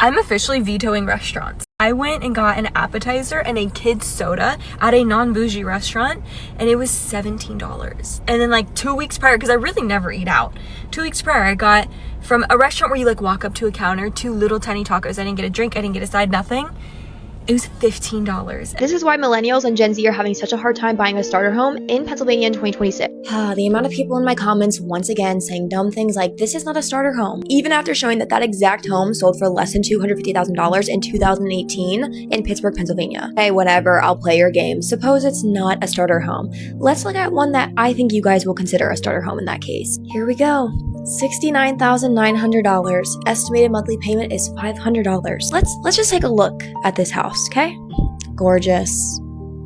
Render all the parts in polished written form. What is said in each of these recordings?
I'm officially vetoing restaurants. I went and got an appetizer and a kid's soda at a non-bougie restaurant, and it was $17. And then like 2 weeks prior, because I really never eat out, 2 weeks prior I got from a restaurant where you like walk up to a counter, 2 little tiny tacos. I didn't get a drink, I didn't get a side, nothing. It was $15. This is why millennials and Gen Z are having such a hard time buying a starter home in Pennsylvania in 2026. The amount of people in my comments once again saying dumb things like, this is not a starter home, even after showing that exact home sold for less than $250,000 in 2018 in Pittsburgh, Pennsylvania. Hey, whatever, I'll play your game. Suppose it's not a starter home. Let's look at one that I think you guys will consider a starter home in that case. Here we go. $69,900. Estimated monthly payment is $500. Let's just take a look at this house, okay? Gorgeous.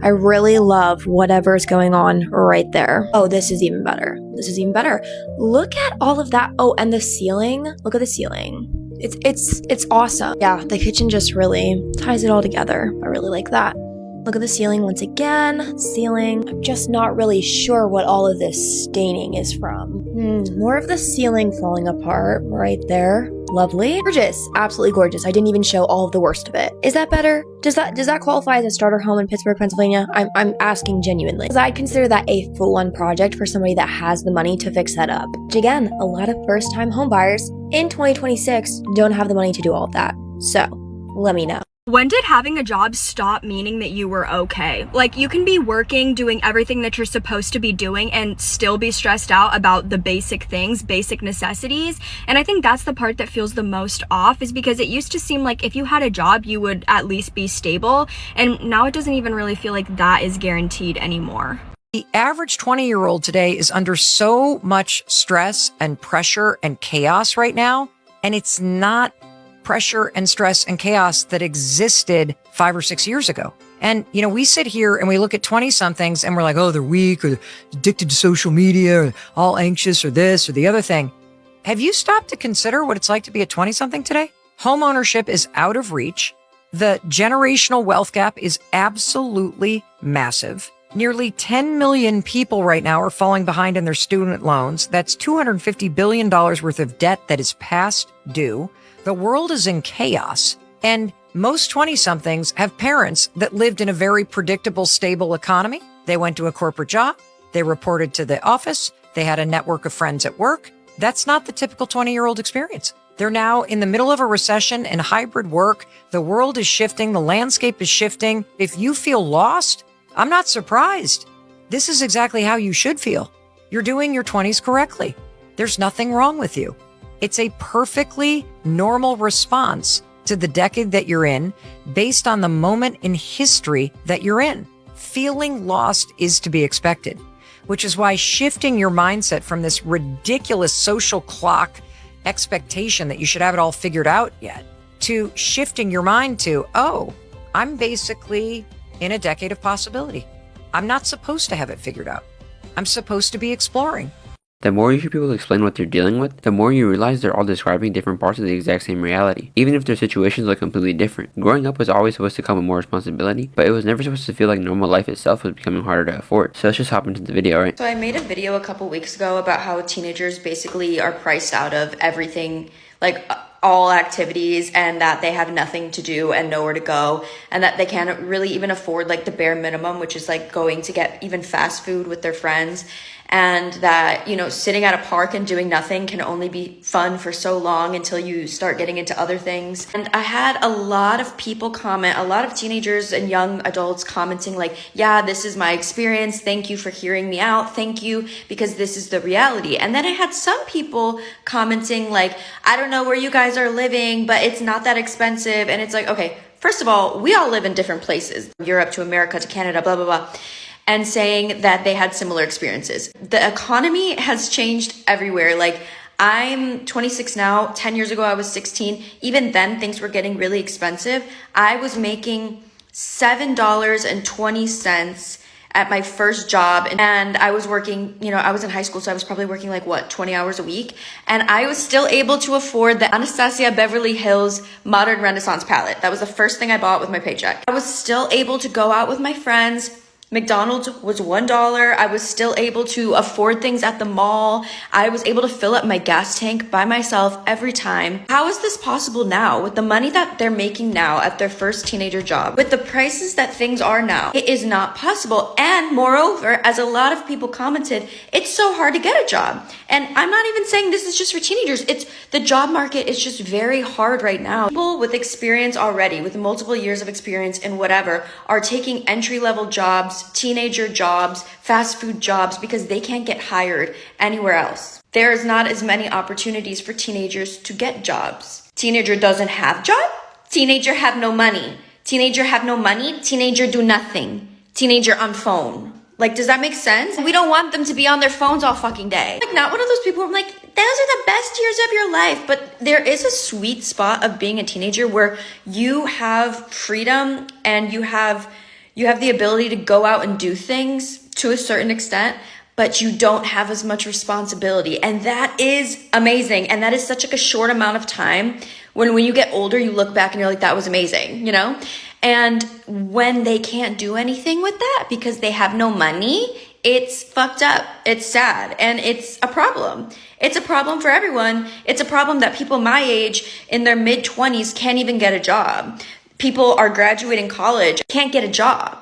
I really love whatever's going on right there. Oh, this is even better. This is even better. Look at all of that. Oh, and the ceiling. Look at the ceiling. It's awesome. Yeah, the kitchen just really ties it all together. I really like that. Look at the ceiling once again. Ceiling. I'm just not really sure what all of this staining is from. More of the ceiling falling apart right there. Lovely. Gorgeous. Absolutely gorgeous. I didn't even show all of the worst of it. Is that better? Does that qualify as a starter home in Pittsburgh, Pennsylvania? I'm asking genuinely. Because I'd consider that a full-on project for somebody that has the money to fix that up. Which again, a lot of first-time home buyers in 2026 don't have the money to do all of that. So, let me know. When did having a job stop meaning that you were okay? Like, you can be working, doing everything that you're supposed to be doing and still be stressed out about the basic things, basic necessities. And I think that's the part that feels the most off, is because it used to seem like if you had a job, you would at least be stable. And now it doesn't even really feel like that is guaranteed anymore. The average 20-year-old today is under so much stress and pressure and chaos right now. And it's not pressure and stress and chaos that existed 5 or 6 years ago. And, we sit here and we look at 20-somethings and we're like, oh, they're weak or addicted to social media or all anxious or this or the other thing. Have you stopped to consider what it's like to be a 20-something today? Home ownership is out of reach. The generational wealth gap is absolutely massive. Nearly 10 million people right now are falling behind in their student loans. That's $250 billion worth of debt that is past due. The world is in chaos, and most 20-somethings have parents that lived in a very predictable, stable economy. They went to a corporate job. They reported to the office. They had a network of friends at work. That's not the typical 20-year-old experience. They're now in the middle of a recession and hybrid work. The world is shifting. The landscape is shifting. If you feel lost, I'm not surprised. This is exactly how you should feel. You're doing your 20s correctly. There's nothing wrong with you. It's a perfectly normal response to the decade that you're in based on the moment in history that you're in. Feeling lost is to be expected, which is why shifting your mindset from this ridiculous social clock expectation that you should have it all figured out yet to shifting your mind to, oh, I'm basically in a decade of possibility. I'm not supposed to have it figured out. I'm supposed to be exploring. The more you hear people explain what they're dealing with, the more you realize they're all describing different parts of the exact same reality, even if their situations look completely different. Growing up was always supposed to come with more responsibility, but it was never supposed to feel like normal life itself was becoming harder to afford. So let's just hop into the video, right? So I made a video a couple weeks ago about how teenagers basically are priced out of everything, like all activities, and that they have nothing to do and nowhere to go, and that they can't really even afford like the bare minimum, which is like going to get even fast food with their friends. And that, sitting at a park and doing nothing can only be fun for so long until you start getting into other things. And I had a lot of people comment, a lot of teenagers and young adults commenting like, yeah, this is my experience. Thank you for hearing me out. Thank you, because this is the reality. And then I had some people commenting like, I don't know where you guys are living, but it's not that expensive. And it's like, okay, first of all, we all live in different places, Europe to America to Canada, blah, blah, blah. And saying that they had similar experiences. The economy has changed everywhere. Like, I'm 26 now. 10 years ago, I was 16. Even then, things were getting really expensive. I was making $7.20 at my first job. And I was working, I was in high school, so I was probably working 20 hours a week. And I was still able to afford the Anastasia Beverly Hills Modern Renaissance palette. That was the first thing I bought with my paycheck. I was still able to go out with my friends, McDonald's was $1. I was still able to afford things at the mall. I was able to fill up my gas tank by myself every time. How is this possible now with the money that they're making now at their first teenager job? With the prices that things are now, it is not possible. And moreover, as a lot of people commented, it's so hard to get a job. And I'm not even saying this is just for teenagers. It's the job market is just very hard right now. People with experience already, with multiple years of experience in whatever, are taking entry-level jobs, teenager jobs, fast food jobs because they can't get hired anywhere else. There is not as many opportunities for teenagers to get jobs. Teenager doesn't have job. Teenager have no money. Teenager have no money. Teenager do nothing. Teenager on phone. Like, does that make sense? We don't want them to be on their phones all fucking day. Like, not one of those people who I'm like, those are the best years of your life. But there is a sweet spot of being a teenager where you have freedom and you have the ability to go out and do things to a certain extent, but you don't have as much responsibility. And that is amazing. And that is such like a short amount of time. When you get older, you look back and you're like, that was amazing, you know? And when they can't do anything with that because they have no money, it's fucked up. It's sad. And it's a problem. It's a problem for everyone. It's a problem that people my age in their mid-20s can't even get a job. People are graduating college, can't get a job.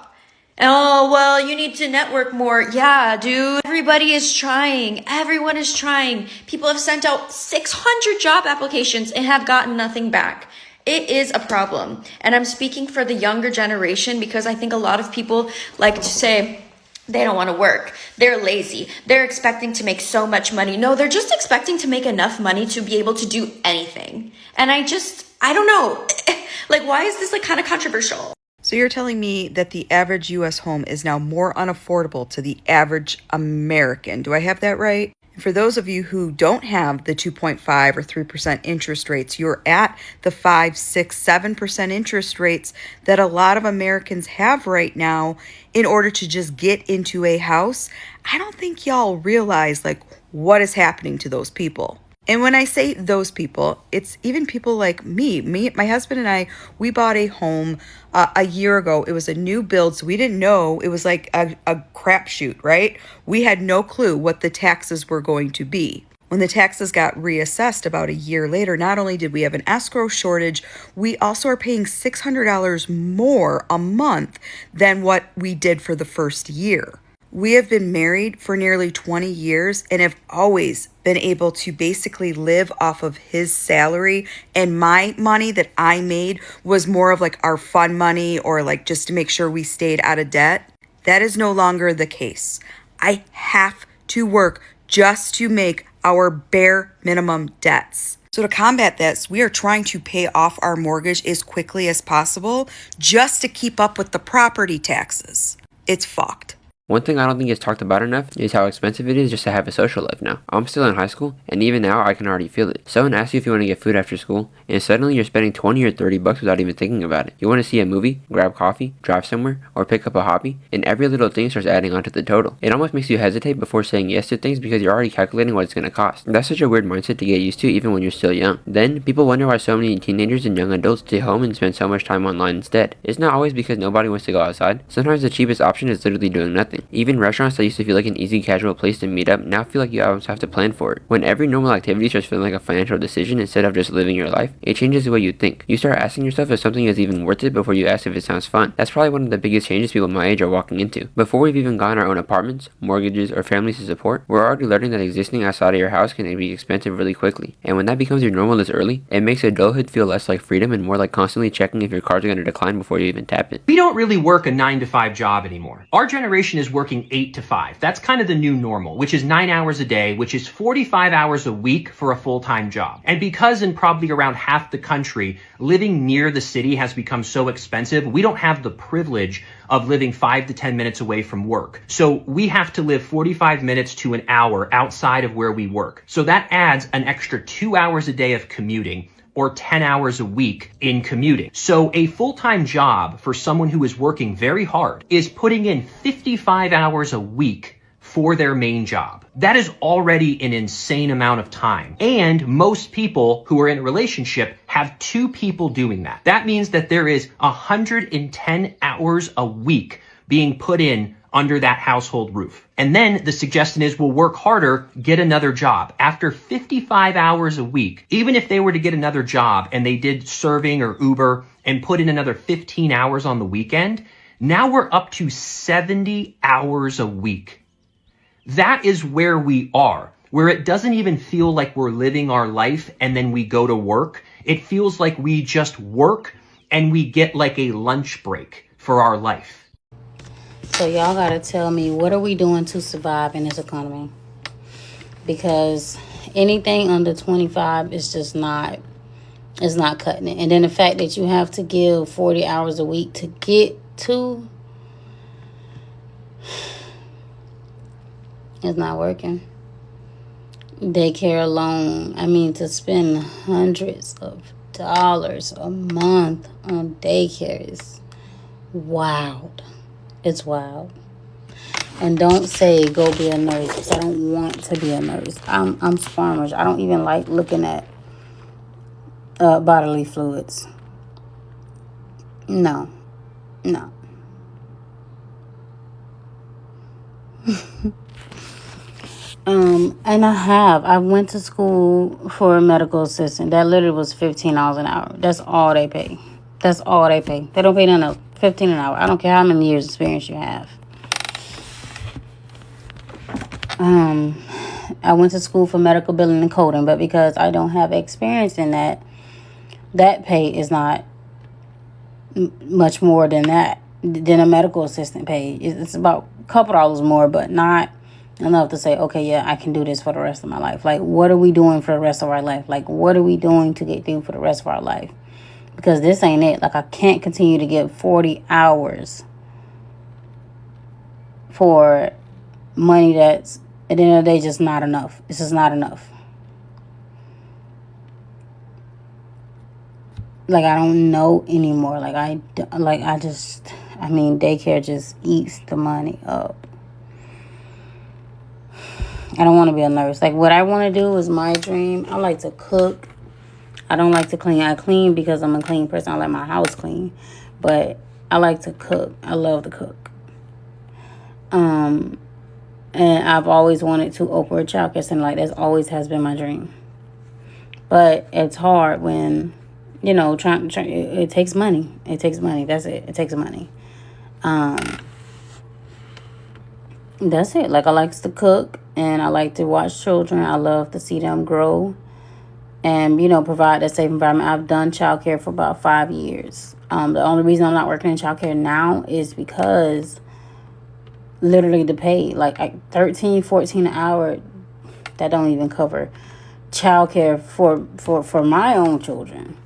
Oh, well, you need to network more. Yeah, dude. Everybody is trying. Everyone is trying. People have sent out 600 job applications and have gotten nothing back. It is a problem. And I'm speaking for the younger generation because I think a lot of people like to say they don't want to work. They're lazy. They're expecting to make so much money. No, they're just expecting to make enough money to be able to do anything. And I don't know. Like, why is this like kind of controversial? So you're telling me that the average U.S. home is now more unaffordable to the average American. Do I have that right? And for those of you who don't have the 2.5 or 3% interest rates, you're at the 5, 6, 7% interest rates that a lot of Americans have right now in order to just get into a house. I don't think y'all realize like what is happening to those people. And when I say those people, it's even people like me, my husband and I, we bought a home a year ago. It was a new build, so we didn't know. It was like a crapshoot, right? We had no clue what the taxes were going to be. When the taxes got reassessed about a year later, not only did we have an escrow shortage, we also are paying $600 more a month than what we did for the first year. We have been married for nearly 20 years and have always been able to basically live off of his salary, and my money that I made was more of like our fun money or like just to make sure we stayed out of debt. That is no longer the case. I have to work just to make our bare minimum debts. So to combat this, we are trying to pay off our mortgage as quickly as possible just to keep up with the property taxes. It's fucked. One thing I don't think is talked about enough is how expensive it is just to have a social life now. I'm still in high school, and even now I can already feel it. Someone asks you if you want to get food after school, and suddenly you're spending 20 or 30 bucks without even thinking about it. You want to see a movie, grab coffee, drive somewhere, or pick up a hobby, and every little thing starts adding onto the total. It almost makes you hesitate before saying yes to things because you're already calculating what it's going to cost. That's such a weird mindset to get used to even when you're still young. Then, people wonder why so many teenagers and young adults stay home and spend so much time online instead. It's not always because nobody wants to go outside. Sometimes the cheapest option is literally doing nothing. Even restaurants that used to feel like an easy casual place to meet up now feel like you almost have to plan for it. When every normal activity starts feeling like a financial decision instead of just living your life, it changes the way you think. You start asking yourself if something is even worth it before you ask if it sounds fun. That's probably one of the biggest changes people my age are walking into. Before we've even gotten our own apartments, mortgages, or families to support, we're already learning that existing outside of your house can be expensive really quickly. And when that becomes your normal this early, it makes adulthood feel less like freedom and more like constantly checking if your cards are going to decline before you even tap it. We don't really work a 9-to-5 job anymore. Our generation is working 8 to 5. That's kind of the new normal, which is 9 hours a day, which is 45 hours a week for a full-time job. And because in probably around half the country, living near the city has become so expensive, we don't have the privilege of living 5 to 10 minutes away from work. So we have to live 45 minutes to an hour outside of where we work. So that adds an extra 2 hours a day of commuting, or 10 hours a week in commuting. So a full-time job for someone who is working very hard is putting in 55 hours a week for their main job. That is already an insane amount of time. And most people who are in a relationship have 2 people doing that. That means that there is 110 hours a week being put in under that household roof. And then the suggestion is, well, work harder, get another job. After 55 hours a week, even if they were to get another job and they did serving or Uber and put in another 15 hours on the weekend, now we're up to 70 hours a week. That is where we are, where it doesn't even feel like we're living our life and then we go to work. It feels like we just work and we get like a lunch break for our life. So y'all gotta tell me, what are we doing to survive in this economy? Because anything under 25 is just not, it's not cutting it. And then the fact that you have to give 40 hours a week to get to, it's not working. Daycare alone, I mean, to spend hundreds of dollars a month on daycare is wild. It's wild. And don't say go be a nurse, because I don't want to be a nurse. I'm squirmish. I don't even like looking at bodily fluids. No. And I went to school for a medical assistant. That literally was $15 an hour. That's all they pay. They don't pay nothing else. $15 an hour. I don't care how many years experience you have. I went to school for medical billing and coding, but because I don't have experience in that pay is not much more than a medical assistant pay. It's about a couple dollars more, but not enough to say, okay, yeah, I can do this for the rest of my life. Like, what are we doing for the rest of our life? Like, what are we doing to get through for the rest of our life? Because this ain't it. Like, I can't continue to give 40 hours for money that's, at the end of the day, just not enough. It's just not enough. Like, I don't know anymore. Daycare just eats the money up. I don't want to be a nurse. Like, what I want to do is my dream. I like to cook. I don't like to clean. I clean because I'm a clean person. I like my house clean. But I like to cook. I love to cook. And I've always wanted to open a childcare center. Like, that always has been my dream. But it's hard when, it takes money. It takes money. That's it. It takes money. That's it. Like, I like to cook and I like to watch children. I love to see them grow and, provide a safe environment. I've done childcare for about 5 years. The only reason I'm not working in childcare now is because literally the pay, like $13, $14 an hour, that don't even cover childcare for my own children.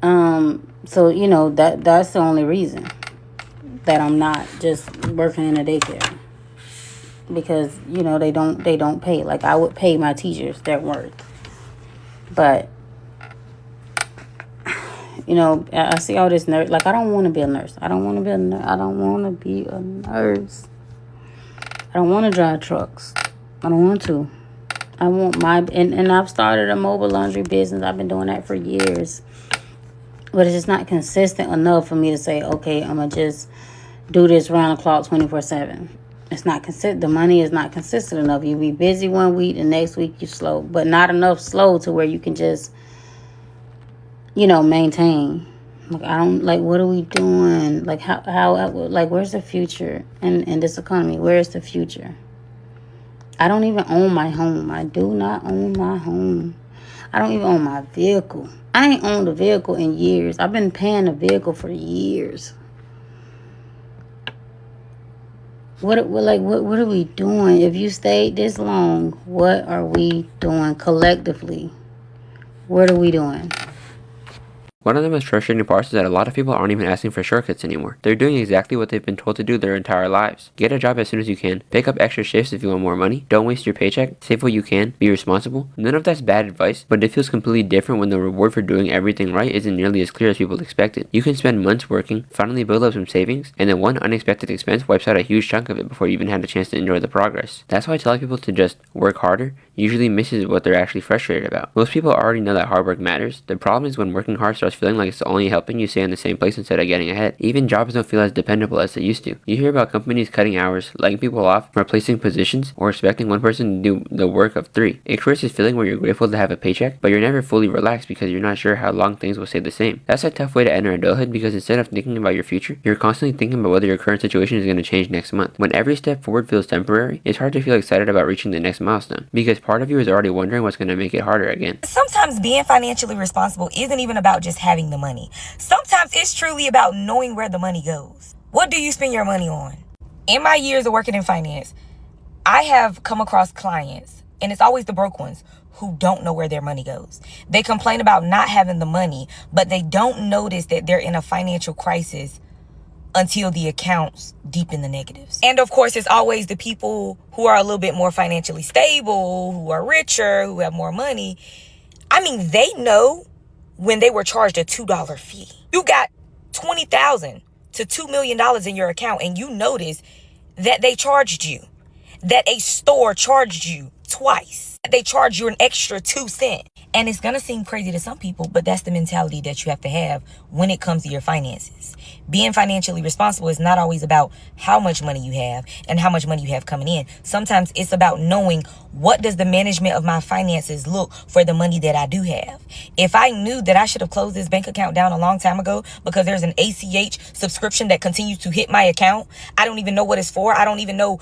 So, that's the only reason that I'm not just working in a daycare. Because, they don't pay. Like, I would pay my teachers their worth. But, I see all this nurse. Like, I don't want to be a nurse. I don't want to be a nurse. I don't want to be a nurse. I don't want to drive trucks. I don't want to. I want and I've started a mobile laundry business. I've been doing that for years. But it's just not consistent enough for me to say, okay, I'm going to just do this round the clock 24/7. It's not consistent. The money is not consistent enough. You be busy one week, the next week you slow, but not enough slow to where you can just, maintain. Like, I don't, like, what are we doing? Like, like, where's the future in this economy? Where is the future? I don't even own my home. I do not own my home. I don't even own my vehicle. I ain't owned a vehicle in years. I've been paying a vehicle for years. What are we doing? If you stayed this long, what are we doing collectively? What are we doing? One of the most frustrating parts is that a lot of people aren't even asking for shortcuts anymore. They're doing exactly what they've been told to do their entire lives. Get a job as soon as you can. Pick up extra shifts if you want more money. Don't waste your paycheck. Save what you can. Be responsible. None of that's bad advice, but it feels completely different when the reward for doing everything right isn't nearly as clear as people expected. You can spend months working, finally build up some savings, and then one unexpected expense wipes out a huge chunk of it before you even had a chance to enjoy the progress. That's why I tell people to just work harder. usually misses what they're actually frustrated about. Most people already know that hard work matters. The problem is when working hard starts feeling like it's only helping you stay in the same place instead of getting ahead. Even jobs don't feel as dependable as they used to. You hear about companies cutting hours, letting people off, replacing positions, or expecting one person to do the work of 3. It creates this feeling where you're grateful to have a paycheck, but you're never fully relaxed because you're not sure how long things will stay the same. That's a tough way to enter adulthood because instead of thinking about your future, you're constantly thinking about whether your current situation is going to change next month. When every step forward feels temporary, it's hard to feel excited about reaching the next milestone because part of you is already wondering what's going to make it harder again. Sometimes being financially responsible isn't even about just having the money. Sometimes it's truly about knowing where the money goes. What do you spend your money on? In my years of working in finance, I have come across clients, and it's always the broke ones, who don't know where their money goes. They complain about not having the money, but they don't notice that they're in a financial crisis until the accounts deep in the negatives. And of course, it's always the people who are a little bit more financially stable, who are richer, who have more money. I mean, they know when they were charged a $2 fee. You got $20,000 to $2 million in your account, and you notice that they charged you, that a store charged you twice. They charge you an extra 2 cents. And it's going to seem crazy to some people, but that's the mentality that you have to have when it comes to your finances. Being financially responsible is not always about how much money you have and how much money you have coming in. Sometimes it's about knowing what does the management of my finances look for the money that I do have. If I knew that I should have closed this bank account down a long time ago because there's an ACH subscription that continues to hit my account, I don't even know what it's for. I don't even know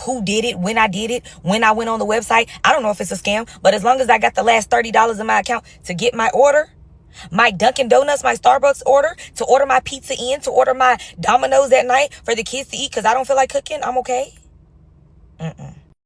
who did it, when I did it, when I went on the website. I don't know if it's a scam, but as long as I got the last $30 in my account to get my order, my Dunkin' Donuts, my Starbucks order, to order my pizza in, to order my Domino's at night for the kids to eat because I don't feel like cooking, I'm okay.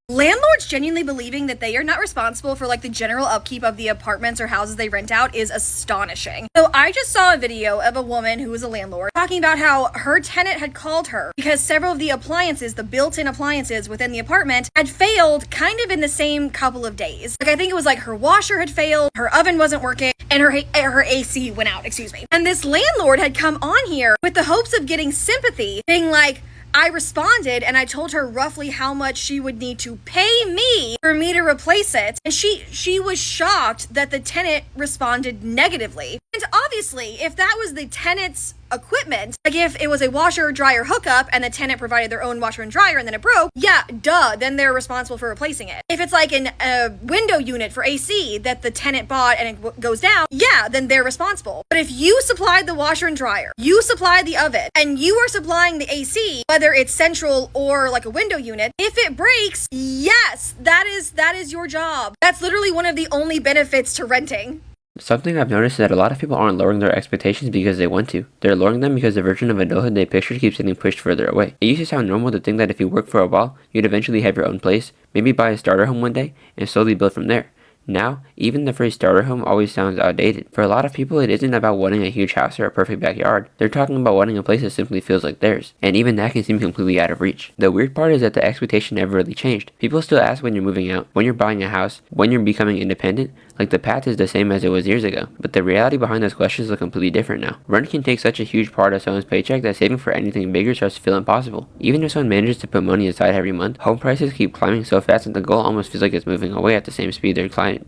Landlords genuinely believing that they are not responsible for like the general upkeep of the apartments or houses they rent out is astonishing. So I just saw a video of a woman who was a landlord talking about how her tenant had called her because several of the appliances, the built-in appliances within the apartment, had failed kind of in the same couple of days. Like I think it was like her washer had failed, her oven wasn't working, and her AC went out, And this landlord had come on here with the hopes of getting sympathy, being like, I responded and I told her roughly how much she would need to pay me for me to replace it. And she was shocked that the tenant responded negatively. And obviously, if that was the tenant's equipment, like if it was a washer dryer hookup and the tenant provided their own washer and dryer and then it broke, yeah, duh, then they're responsible for replacing it. If it's like a window unit for AC that the tenant bought and it goes down, yeah, then they're responsible. But if you supplied the washer and dryer, you supplied the oven, and you are supplying the AC, whether it's central or like a window unit, if it breaks, yes, that is your job. That's literally one of the only benefits to renting. Something I've noticed is that a lot of people aren't lowering their expectations because they want to. They're lowering them because the version of adulthood they pictured keeps getting pushed further away. It used to sound normal to think that if you work for a while, you'd eventually have your own place, maybe buy a starter home one day, and slowly build from there. Now, even the phrase starter home always sounds outdated. For a lot of people, it isn't about wanting a huge house or a perfect backyard. They're talking about wanting a place that simply feels like theirs. And even that can seem completely out of reach. The weird part is that the expectation never really changed. People still ask when you're moving out, when you're buying a house, when you're becoming independent, like the path is the same as it was years ago. But the reality behind those questions is completely different now. Rent can take such a huge part of someone's paycheck that saving for anything bigger starts to feel impossible. Even if someone manages to put money aside every month, home prices keep climbing so fast that the goal almost feels like it's moving away at the same speed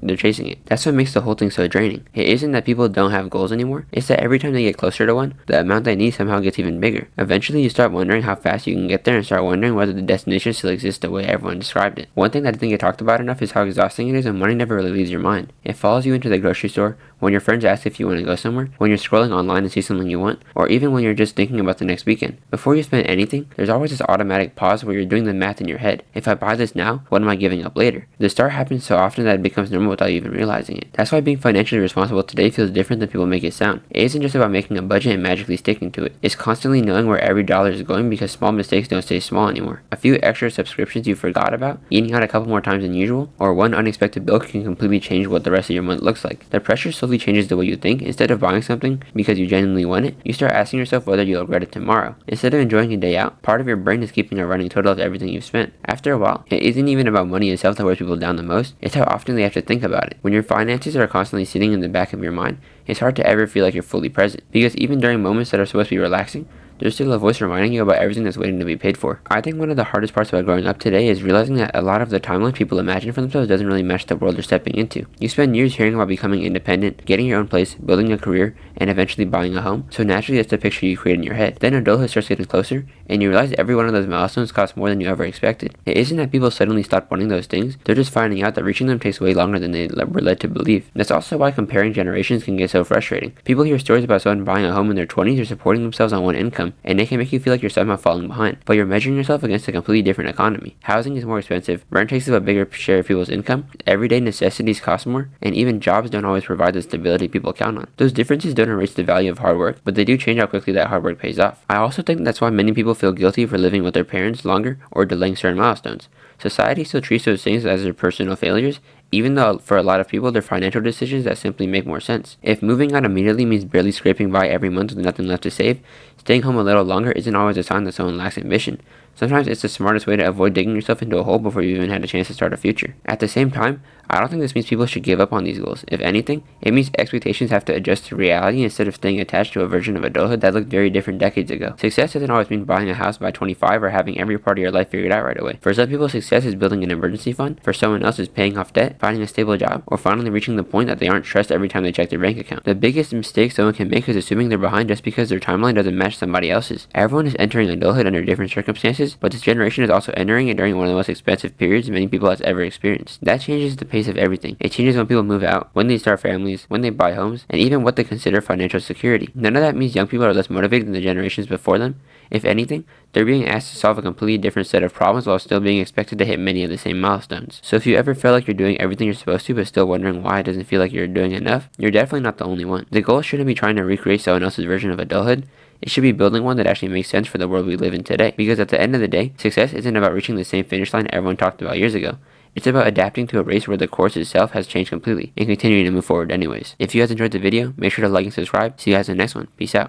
they're chasing it. That's what makes the whole thing so draining. It isn't that people don't have goals anymore, it's that every time they get closer to one, the amount they need somehow gets even bigger. Eventually you start wondering how fast you can get there and start wondering whether the destination still exists the way everyone described it. One thing that I think get talked about enough is how exhausting it is when money never really leaves your mind. It follows you into the grocery store, when your friends ask if you want to go somewhere, when you're scrolling online and see something you want, or even when you're just thinking about the next weekend. Before you spend anything, there's always this automatic pause where you're doing the math in your head. If I buy this now, what am I giving up later? The start happens so often that it becomes normal without you even realizing it. That's why being financially responsible today feels different than people make it sound. It isn't just about making a budget and magically sticking to it. It's constantly knowing where every dollar is going because small mistakes don't stay small anymore. A few extra subscriptions you forgot about, eating out a couple more times than usual, or one unexpected bill can completely change what the rest of your month looks like. The pressure slowly changes the way you think. Instead of buying something because you genuinely want it, you start asking yourself whether you'll regret it tomorrow. Instead of enjoying a day out, part of your brain is keeping a running total of everything you've spent. After a while, it isn't even about money itself that wears people down the most, it's how often they have to think about it. When your finances are constantly sitting in the back of your mind, it's hard to ever feel like you're fully present. Because even during moments that are supposed to be relaxing, there's still a voice reminding you about everything that's waiting to be paid for. I think one of the hardest parts about growing up today is realizing that a lot of the timeline people imagine for themselves doesn't really match the world they're stepping into. You spend years hearing about becoming independent, getting your own place, building a career, and eventually buying a home, so naturally that's the picture you create in your head. Then adulthood starts getting closer, and you realize every one of those milestones costs more than you ever expected. It isn't that people suddenly stop wanting those things, they're just finding out that reaching them takes way longer than they were led to believe. That's also why comparing generations can get so frustrating. People hear stories about someone buying a home in their 20s or supporting themselves on one income, and it can make you feel like you're somehow falling behind, but you're measuring yourself against a completely different economy. Housing is more expensive, rent takes up a bigger share of people's income, everyday necessities cost more, and even jobs don't always provide the stability people count on. Those differences don't erase the value of hard work, but they do change how quickly that hard work pays off. I also think that's why many people feel guilty for living with their parents longer or delaying certain milestones. Society still treats those things as their personal failures, even though for a lot of people they're financial decisions that simply make more sense. If moving out immediately means barely scraping by every month with nothing left to save, staying home a little longer isn't always a sign that someone lacks ambition. Sometimes it's the smartest way to avoid digging yourself into a hole before you even had a chance to start a future. At the same time, I don't think this means people should give up on these goals. If anything, it means expectations have to adjust to reality instead of staying attached to a version of adulthood that looked very different decades ago. Success doesn't always mean buying a house by 25 or having every part of your life figured out right away. For some people, success is building an emergency fund. For someone else, it's paying off debt, finding a stable job, or finally reaching the point that they aren't stressed every time they check their bank account. The biggest mistake someone can make is assuming they're behind just because their timeline doesn't match somebody else's. Everyone is entering adulthood under different circumstances, but this generation is also entering it during one of the most expensive periods many people has ever experienced. That changes the pace of everything. It changes when people move out, when they start families, when they buy homes, and even what they consider financial security. None of that means young people are less motivated than the generations before them. If anything, they're being asked to solve a completely different set of problems while still being expected to hit many of the same milestones. So if you ever feel like you're doing everything you're supposed to but still wondering why it doesn't feel like you're doing enough, you're definitely not the only one. The goal shouldn't be trying to recreate someone else's version of adulthood. It should be building one that actually makes sense for the world we live in today. Because at the end of the day, success isn't about reaching the same finish line everyone talked about years ago. It's about adapting to a race where the course itself has changed completely and continuing to move forward anyways. If you guys enjoyed the video, make sure to like and subscribe. See you guys in the next one. Peace out.